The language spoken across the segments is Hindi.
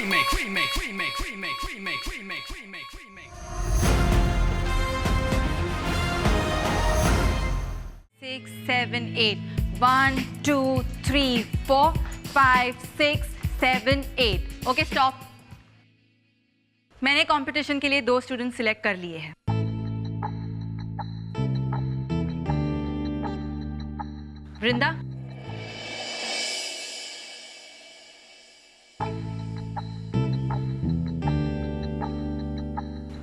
6, 7, 8. 1, 2, 3, 4, 5, 6, 7, 8. Okay stop. मैंने कंपटीशन के लिए 2 स्टूडेंट सिलेक्ट कर लिए हैं। वृंदा,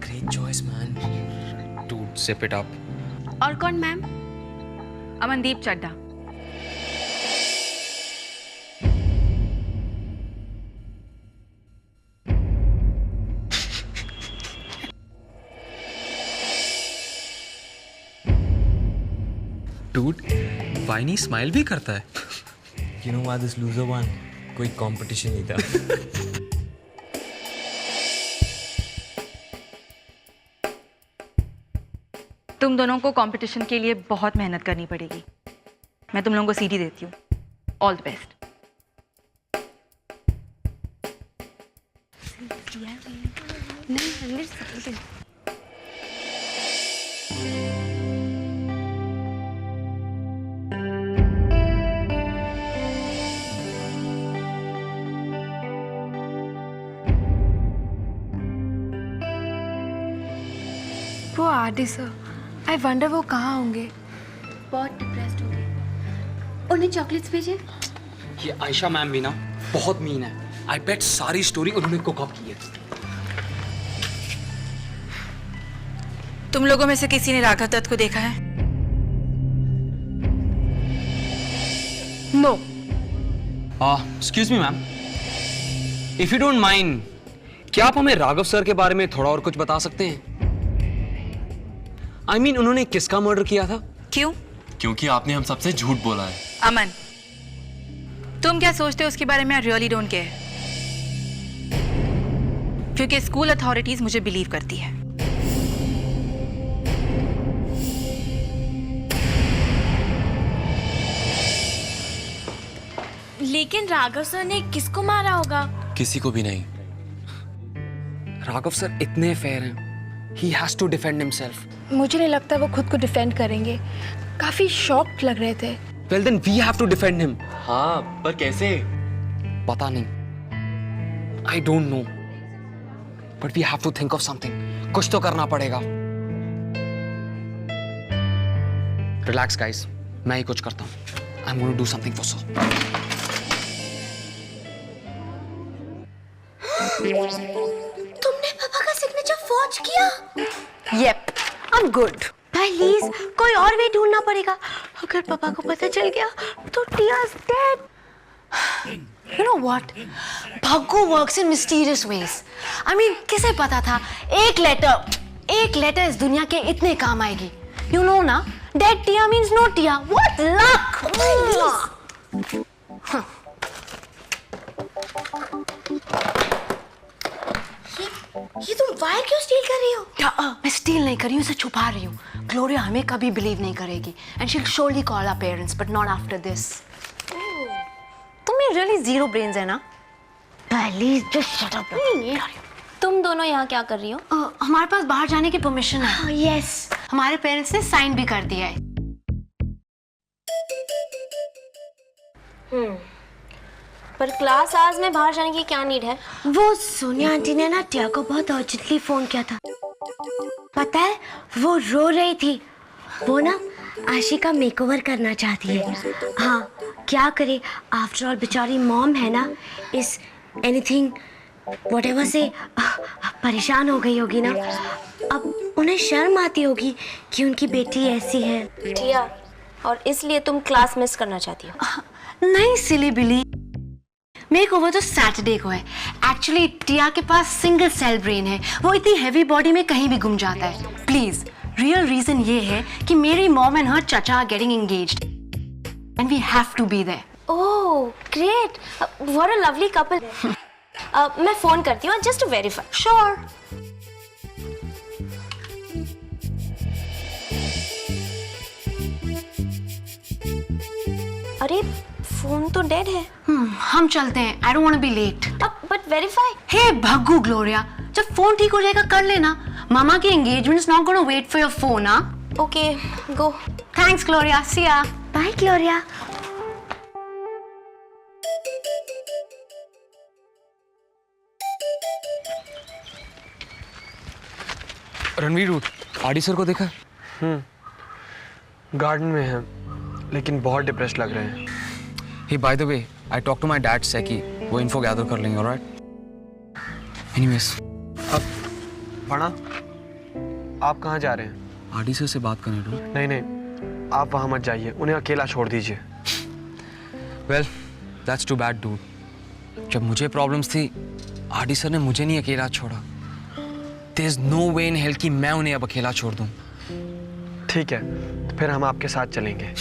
Great choice, man. Dude, zip it up. और कौन मैम? अमनदीप चड्ढा। Dude, वाइनी स्माइल भी करता है। You know why this loser won? कोई कंपटीशन नहीं था। तुम दोनों को कंपटीशन के लिए बहुत मेहनत करनी पड़ेगी। मैं तुम लोगों को सीडी देती हूँ। All the best. वो आरडी सर, आई वंडर वो कहाँ होंगे। बहुत डिप्रेस्ड हो गए। उन्हें चॉकलेट्स भेजे। ये आयशा मैम भी ना बहुत मीन है। आई बेट सारी स्टोरी उन्होंने कुक अप की है। तुम लोगों में से किसी ने राघव दत्त को देखा है? No. Excuse me ma'am, if you don't mind, क्या आप हमें राघव सर के बारे में थोड़ा और कुछ बता सकते हैं? I mean, उन्होंने किसका मर्डर किया था? क्यों? क्योंकि आपने हम सबसे झूठ बोला है। अमन, तुम क्या सोचते हो उसके बारे में? आई रियली डोंट केयर, क्योंकि स्कूल अथॉरिटीज मुझे बिलीव करती है। लेकिन राघव सर ने किसको मारा होगा? किसी को भी नहीं। राघव सर इतने फेयर हैं। He has to defend himself. मुझे नहीं लगता वो खुद को डिफेंड करेंगे। काफी शॉक्ड लग रहे थे। Well then we have to defend him. हाँ, पर कैसे? पता नहीं। I don't know. But we have to think of something. कुछ तो करना पड़ेगा। Relax guys. मैं ही कुछ करता हूँ। I'm going to do something for so. तुमने पापा का सिग्नेचर फॉर्ज किया? Yep, I'm good. प्लीज कोई और वे ढूंढना पड़ेगा। अगर पापा को पता चल गया तो टिया's dead. You know what? Bhaggu works in mysterious ways. I mean, किसे पता था एक लेटर इस दुनिया के इतने काम आएगी। You know ना? Dead Tia means no Tia. What luck! ये तुम वायर क्यों स्टील कर रही हो? मैं स्टील नहीं कर रही हूँ, इसे छुपा रही हूँ। ग्लोरिया हमें कभी बिलीव नहीं करेगी and she'll surely call our parents, but not after this. तुम्हें really zero brains है ना? Please just shut up. तुम दोनों यहाँ क्या कर रही हो? हमारे पास बाहर जाने की परमिशन है। यस। हमारे पेरेंट्स ने साइन भी कर दिया है। पर क्लास आवर्स में बाहर जाने की क्या नीड है? वो सोनिया आंटी ने ना टिया को बहुत अर्जेंटली फोन किया था। पता है वो रो रही थी। वो ना आशी का मेकओवर करना चाहती है। हाँ, क्या करे, आफ्टर ऑल बेचारी मॉम है ना, इस एनीथिंग व्हाटएवर से परेशान हो गई होगी ना। अब उन्हें शर्म आती होगी कि उनकी बेटी ऐसी है। टिया, और इसलिए तुम क्लास मिस करना चाहती हो? नहीं सिली बिली, मेकओवर तो सैटरडे को है। एक्चुअली टिया के पास सिंगल सेल ब्रेन है। वो इतनी हैवी बॉडी में कहीं भी गुम जाता है। प्लीज, रियल रीजन ये है कि मेरी mom and her chacha are getting engaged and we have to be there. Oh great, what a lovely couple. मैं फोन करती हूँ जस्ट टू वेरीफाई। श्योर। अरे फोन तो डेड है। हम चलते हैं, I don't want to be late. But verify. Hey Bhaggu Gloria, जब फोन ठीक हो जाएगा कर लेना। मामा की engagement is not gonna wait for your phone. Okay go. Thanks Gloria, see ya. Bye Gloria. Ranveer, RD sir को देखा? गार्डन में है, लेकिन बहुत डिप्रेस्ड लग रहे हैं। Hey, by the way, I talked to my dad से कि वो इन्फो गैदर कर लेंगे, alright? Anyways, बड़ा, आप कहाँ जा रहे हैं? आरडी सर से बात करने दो। नहीं, आप वहाँ मत जाइए, उन्हें अकेला छोड़ दीजिए। Well, that's too bad, dude. जब मुझे प्रॉब्लम्स थी, आरडी सर ने मुझे नहीं अकेला छोड़ा। There's no way in hell कि मैं उन्हें अब अकेला छोड़ दूँ। ठीक है, तो फिर हम आपके साथ चलेंगे।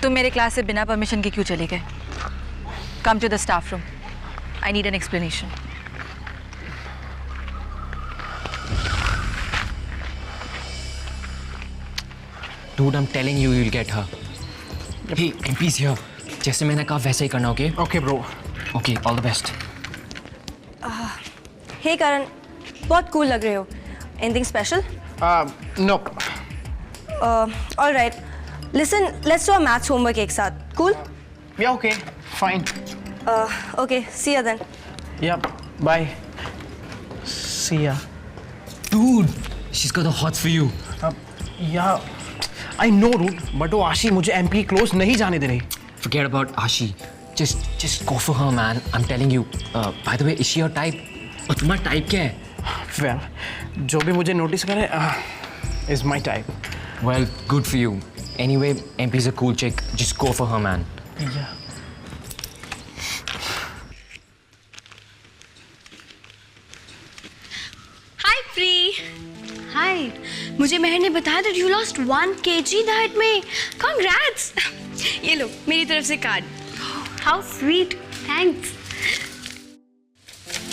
तुम मेरे क्लास से बिना परमिशन के क्यों चले गए? Come to the staff room, I need an explanation. Dude, I'm telling you, you'll get her. Hey, MP's here. जैसे मैंने कहा वैसे ही करना, okay? Okay, bro. Okay, all the best. हे करण, बहुत कूल लग रहे हो। Anything special? No. Alright, listen, let's do a maths homework एक साथ। Cool? Yeah, okay. Fine. Okay, see you then. Yeah, bye. See ya. Dude, she's got the hots for you. Yeah, I know, dude. But वो आशी मुझे MP close नहीं जाने दे रही। Forget about Ashi. Just go for her, man. I'm telling you. By the way, is she your type? और तुम्हारा टाइप क्या है? Well, जो भी मुझे notice करे, is my type. Well, good for you. Anyway, MP's a cool chick. Just go for her, man. Yeah. Hi Pri. Hi, मुझे महर ने बताया that you lost 1 kg diet में। Congrats! ये लो मेरी तरफ से card. How sweet! Thanks.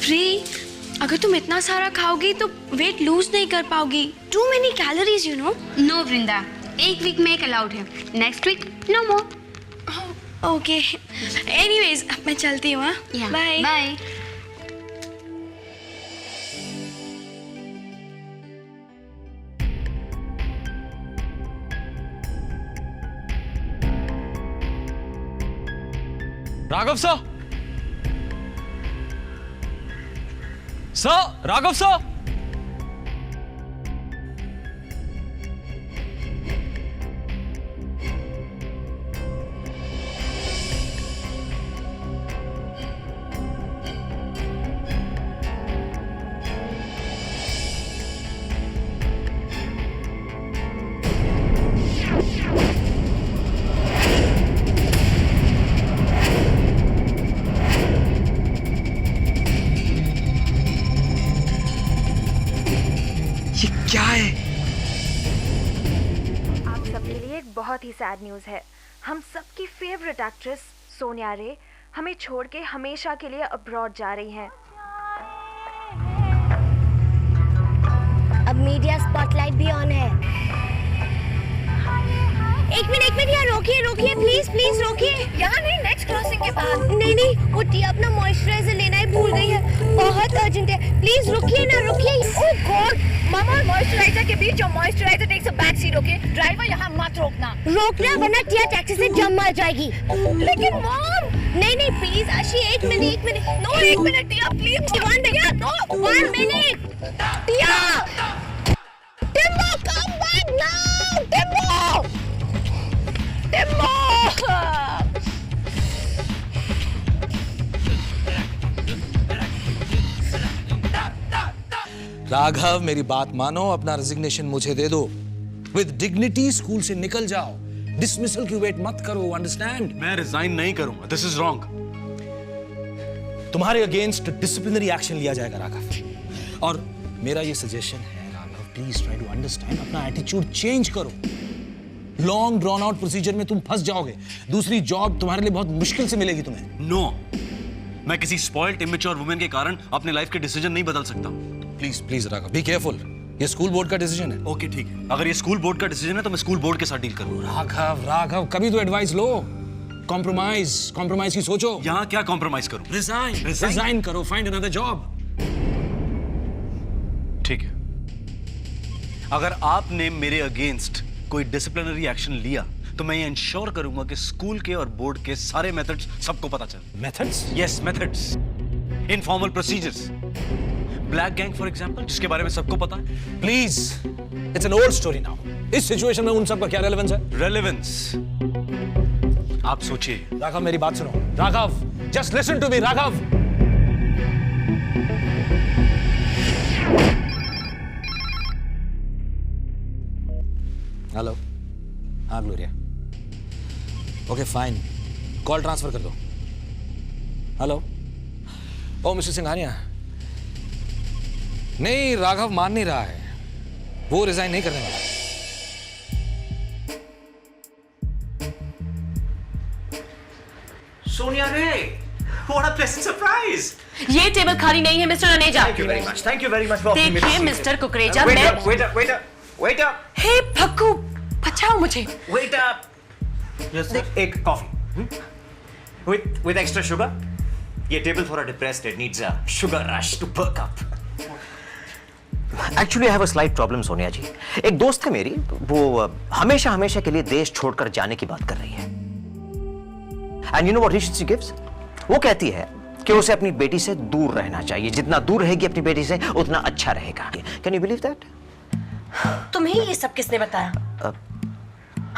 Pri, अगर तुम इतना सारा खाओगी तो वेट लूज नहीं कर पाओगी। Too many calories, you know. No Vrinda, एक वीक में एक अलाउड है, next week no more. Okay, anyways मैं चलती हूँ। Bye bye. Raghav sir! Sir, Raghav sir! ये क्या है? आप सबके लिए एक बहुत ही सैड न्यूज़ है। हम सबकी फेवरेट एक्ट्रेस सोनिया रे हमें छोड़ के हमेशा के लिए अब्रॉड जा रही हैं। अब मीडिया स्पॉटलाइट भी ऑन है। एक मिनट यार, रोकिए प्लीज रोकिए। यहाँ नहीं, नेक्स्ट क्रॉसिंग के पास। नहीं, वो टिया अपना मॉइस्चराइजर लेना ही भूल गई है, बहुत अर्जेंट है। प्लीज रुकिए ना, ओह गॉड, मामा मॉइस्चराइजर के बीच जो moisturiser takes a back seat, okay? Driver यहाँ मत रोकना वरना टिया टैक्सी से जम मार जाएगी। लेकिन मॉम, नहीं प्लीज आशी, एक मिनट। नो, एक minute Tia, please 1 minute. Tia, Timbo, come back now, Timbo. Raghav, मेरी बात मानो, अपना रेजिग्नेशन मुझे दे दो। विद डिग्निटी स्कूल से निकल जाओ। डिसमिसल की वेट मत करो, अंडरस्टैंड? मैं रिजाइन नहीं करूंगा, दिस इज रॉन्ग। तुम्हारे अगेंस्ट डिसिप्लिनरी एक्शन लिया जाएगा राघव। और मेरा ये सजेशन है Raghav, please try to understand, अपना एटीट्यूड चेंज करो। लॉन्ग ड्रॉन आउट प्रोसीजर में तुम फंस जाओगे। दूसरी जॉब तुम्हारे लिए बहुत मुश्किल से मिलेगी तुम्हें। नो, मैं किसी स्पॉइल्ड इमेच्योर वुमेन के कारण अपने लाइफ के डिसीजन नहीं बदल सकता। Please Raghav, be careful. ये स्कूल बोर्ड का डिसीजन है। ओके ठीक है, अगर ये स्कूल बोर्ड का डिसीजन है तो मैं स्कूल बोर्ड के साथ डील करूंगा। राघव कभी तो एडवाइस लो। कॉम्प्रोमाइज की सोचो। यहाँ क्या कॉम्प्रोमाइज करूं? रिजाइन करो, फाइंड अनदर जॉब। ठीक है, अगर आपने मेरे अगेंस्ट कोई डिसिप्लिनरी एक्शन लिया तो मैं ये इंश्योर करूंगा कि स्कूल के और बोर्ड के सारे मेथड्स सबको पता चले। Methods? Yes, methods, informal procedures, black gang for example, जिसके बारे में सबको पता है। Please, it's an old story now. इस सिचुएशन में उन सब का क्या रेलेवेंस है? रेलेवेंस आप सोचिए। राघव मेरी बात सुनो। Raghav, just listen to me Raghav. Hello, हाँ Gloria. Okay fine, call transfer कर दो। Hello, oh mister Singhania. नहीं, राघव मान नहीं रहा है, वो रिजाइन नहीं करने वाला। सोनिया रे, what a pleasant surprise! ये टेबल खाली नहीं है mister Aneja. Thank you very much. Thank you very much for offering me देखिए this seat. Mister Kukreja, Wait मैं up, wait up, wait up, wait up. हे भक्कू, बचाओ मुझे। Wait up. Just एक coffee. With extra sugar. ये table for a depressed kid needs a sugar rush to perk up. Actually, I have a slight problem, Sonia जी। एक दोस्त है मेरी, वो हमेशा के लिए देश छोड़कर जाने की बात कर रही है। And you know what reason she gives? वो कहती है कि उसे अपनी बेटी से दूर रहना चाहिए। जितना दूर रहेगी अपनी बेटी से उतना अच्छा रहेगा। Can you believe that? तुम्हें ये सब किसने बताया?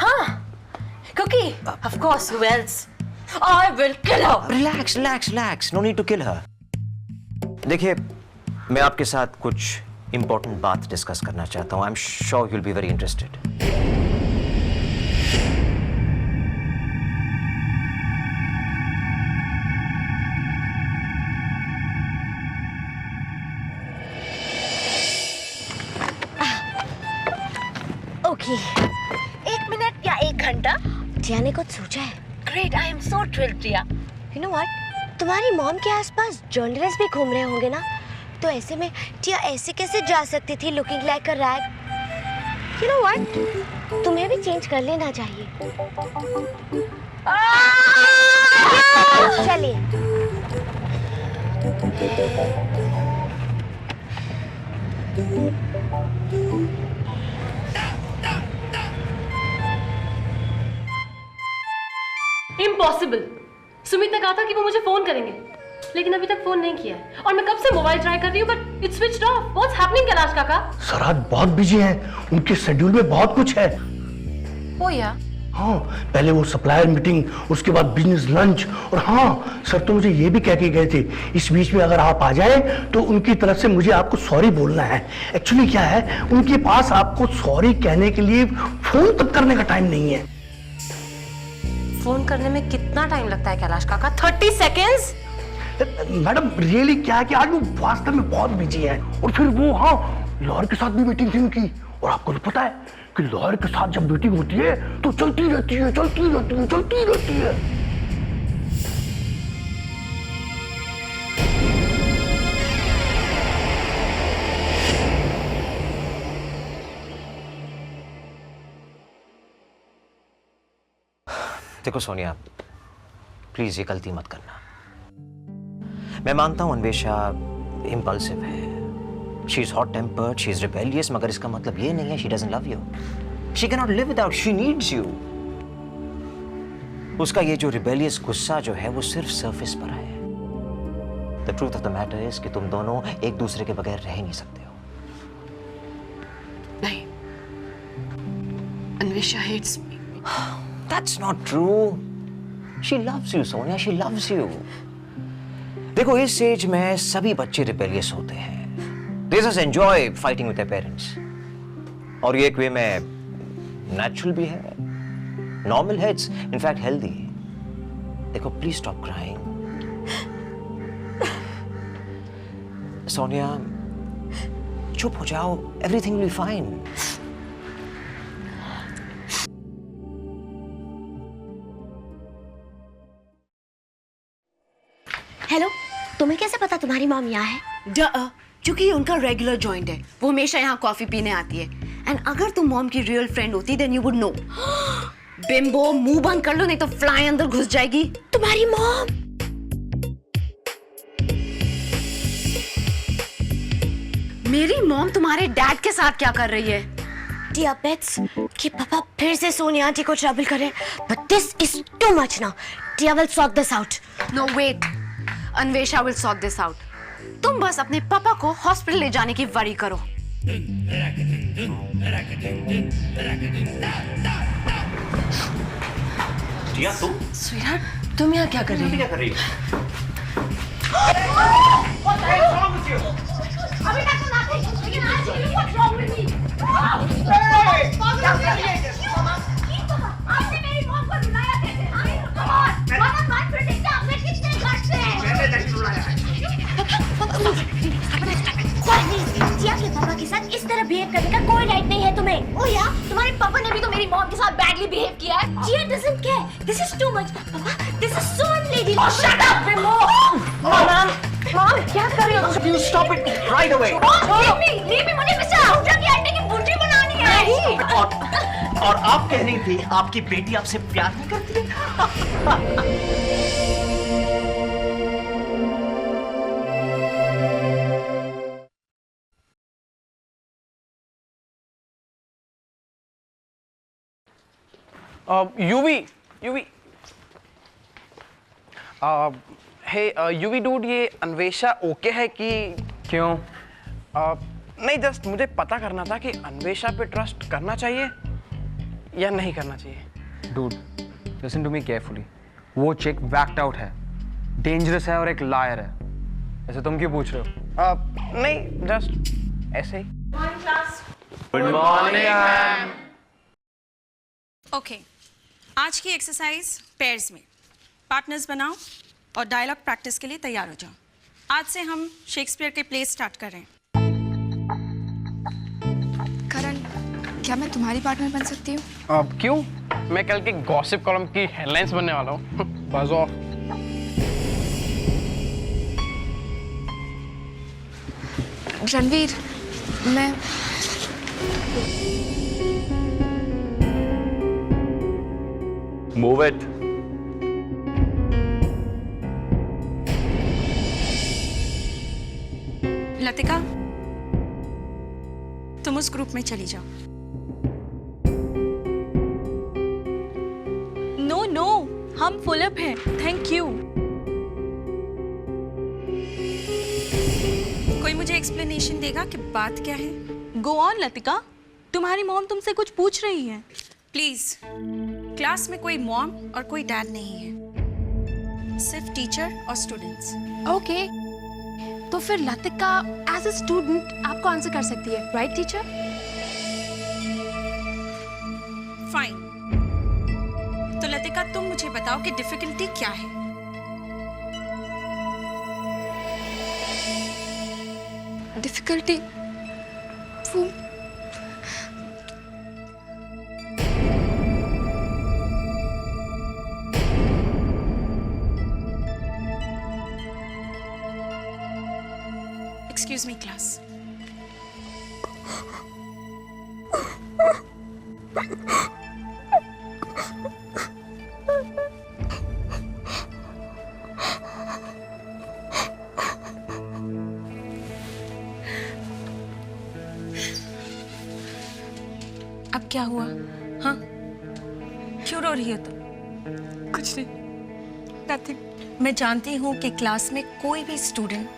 हाँ, क्योंकि of course, who else? I will kill her. Relax. No need to kill her. देखिए, मैं आपके साथ कुछ important बात डिस्कस करना चाहता हूँ। I'm sure you'll be very interested. Okay, 1 minute या 1 घंटा? टिया ने कुछ सोचा है? Great, I am so thrilled, Priya. You know what? तुम्हारी मॉम के आसपास जर्नलिस्ट भी घूम रहे होंगे ना, तो ऐसे में टिया ऐसे कैसे जा सकती थी looking like a rag? You know what? तुम्हें भी चेंज कर लेना चाहिए। चलिए। Impossible. सुमित ने कहा था कि वो मुझे फोन करेंगे, लेकिन अभी तक फोन नहीं किया है। और मैं कब से मोबाइल ट्राई कर रही हूँ, but it's switched off. What's happening Kailash काका? सर आज बहुत बिजी हैं, उनके शेड्यूल में बहुत कुछ है। ओ या? हाँ, पहले वो सप्लायर मीटिंग, उसके बाद बिजनेस लंच, और हाँ सर तो मुझे ये भी कह के गए थे इस बीच में अगर आप आ जाए तो उनकी तरफ से मुझे आपको सॉरी बोलना है। एक्चुअली क्या है, उनके पास आपको सॉरी कहने के लिए फोन तक करने का टाइम नहीं है। फोन करने में कितना टाइम लगता है कैलाश काका? 30 सेकेंड्स? मैडम रियली क्या है कि आज वो वास्तव में बहुत बिजी है, और फिर वो हाँ लॉयर के साथ भी मीटिंग थी उनकी, और आपको तो पता है कि लॉयर के साथ जब मीटिंग होती है तो चलती रहती है। देखो सोनिया, प्लीज ये गलती मत करना। मैं मानता हूं अन्वेषा इम्पल्सिव है, she is hot tempered, she is rebellious, मगर इसका मतलब ये नहीं है she doesn't love you. She can not live without, she needs you. उसका ये जो रिबेलियस गुस्सा जो है वो सिर्फ सरफेस पर है। The truth of the matter is कि तुम दोनों एक दूसरे के बगैर रह नहीं सकते हो। नहीं, Anvesha hates me. That's not true. She loves you, Sonia. She loves you. देखो इस एज में सभी बच्चे रिबेलियस होते हैं। They just enjoy fighting with their parents. और ये एक वे में नेचुरल भी है, नॉर्मल है, इट्स इनफैक्ट हेल्दी। देखो प्लीज स्टॉप क्राइंग। सोनिया चुप हो जाओ, everything will be fine. Hello, तुम्हें कैसे पता तुम्हारी मॉम यहाँ है? क्योंकि उनका रेगुलर जॉइंट है, वो हमेशा यहाँ कॉफी पीने आती है। एंड अगर तुम मॉम की रियल फ्रेंड होती then you would know. Bimbo, मुंह बंद कर लो नहीं तो फ्लाई अंदर घुस जाएगी। तुम्हारी मॉम। मेरी मॉम तुम्हारे डैड के साथ क्या कर रही है? डियर पेट्स, कि पापा फिर से सोनिया आंटी को ट्रबल करें, but this is too much now. Dear will sort this out. No wait, Anvesha will sort this out. तुम बस अपने पापा को हॉस्पिटल ले जाने की वरी करो। जिया तुम? स्वीटहार्ट, तुम यहाँ क्या कर रही हो? क्या कर रही हो? अभी तक तो ना थे, लेकिन आज व्हाट्स रॉन्ग विद मी? आपने मेरी मॉम को रुलाया कैसे? Come on, one on one predict आपने कितने घट से? मैंने नहीं रुलाया है। जिया के पापा के साथ इस तरह बिहेव करने का कोई राइट नहीं है तुम्हें। ओ या, तुम्हारे पापा ने भी तो मेरी मॉम के साथ बैडली बिहेव किया है। Jiya doesn't care, this is too much. Papa, this is so unlady. Oh, shut up, Bimbo! Mom, क्या कर रही हो? You stop it right away. Leave me, मुझे मिस्टर आहूजा की अंडे की भुर्जी बनानी है। और आप कह रही थी आपकी बेटी आपसे प्यार नहीं करती है? यूवी हे यूवी डूड, ये अन्वेषा ओके है कि? क्यों? नहीं, जस्ट मुझे पता करना था कि अन्वेषा पे ट्रस्ट करना चाहिए या नहीं करना चाहिए। Dude, listen to me carefully. वो चिक बैक्ड आउट है, डेंजरस है और एक लायर है। ऐसे तुम क्यों पूछ रहे हो? नहीं, जस्ट ऐसे ही। Good morning ma'am. ओके, आज की एक्सरसाइज पेयर्स में पार्टनर्स बनाओ और डायलॉग प्रैक्टिस के लिए तैयार हो जाओ। आज से हम शेक्सपियर के प्ले स्टार्ट कर रहे हैं। करण, क्या मैं तुम्हारी पार्टनर बन सकती हूँ? अब क्यों? मैं कल के गॉसिप कॉलम की हेडलाइंस बनने वाला हूँ। Buzz of. रणवीर, मैं Move it. लतिका, तुम उस ग्रुप में चली जाओ। नो नो, हम फुल अप हैं, थैंक यू। कोई मुझे एक्सप्लेनेशन देगा कि बात क्या है? गो ऑन लतिका, तुम्हारी मॉम तुमसे कुछ पूछ रही है। प्लीज, क्लास में कोई मॉम और कोई डैड नहीं है, सिर्फ टीचर और स्टूडेंट्स। ओके, तो फिर लतिका एज अ स्टूडेंट आपको आंसर कर सकती है, राइट टीचर? फाइन, तो लतिका तुम मुझे बताओ कि डिफिकल्टी क्या है? डिफिकल्टी वो Excuse me, class. अब क्या हुआ? हाँ, क्यों रो रही हो तुम? कुछ नहीं, नथिंग। मैं जानती हूँ कि क्लास में कोई भी स्टूडेंट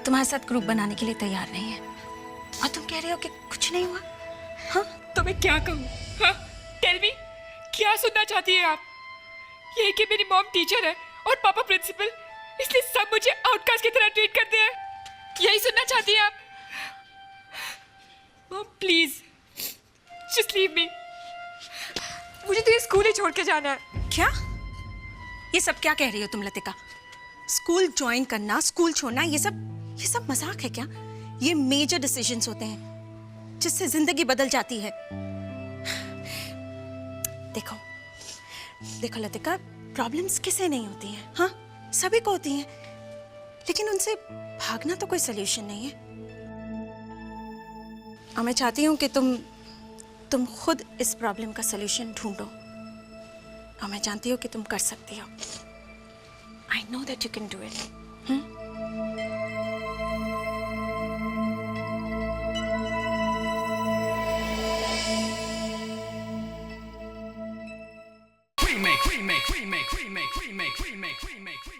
तुम्हारे साथ ग्रुप बनाने के लिए तैयार नहीं है, और तुम कह रहे हो कि कुछ नहीं हुआ। हाँ, तो मैं क्या कहूँ? हाँ, टेल मी, क्या सुनना चाहती है आप? ये कि मेरी मॉम टीचर है और पापा प्रिंसिपल, इसलिए सब मुझे आउटकास्ट की तरह ट्रीट करते हैं, यही सुनना चाहती है आप? Mom please just leave me, मुझे तो ये स्कूल ही छोड़ के जाना है। क्या? ये सब क्या कह रही हो तुम लतिका? स्कूल ज्वाइन करना, स्कूल छोड़ना, ये सब मजाक है क्या? ये मेजर डिसीजंस होते हैं जिससे जिंदगी बदल जाती है। देखो देखो लतिका, प्रॉब्लम्स किसे नहीं होती हैं? हाँ, सभी को होती हैं, लेकिन उनसे भागना तो कोई सलूशन नहीं है। और मैं चाहती हूँ कि तुम खुद इस प्रॉब्लम का सलूशन ढूंढो, और मैं जानती हूँ कि तुम कर सकती हो। I know that you can do it. remake, remake, remake, remake, remake, remake, remake, remake.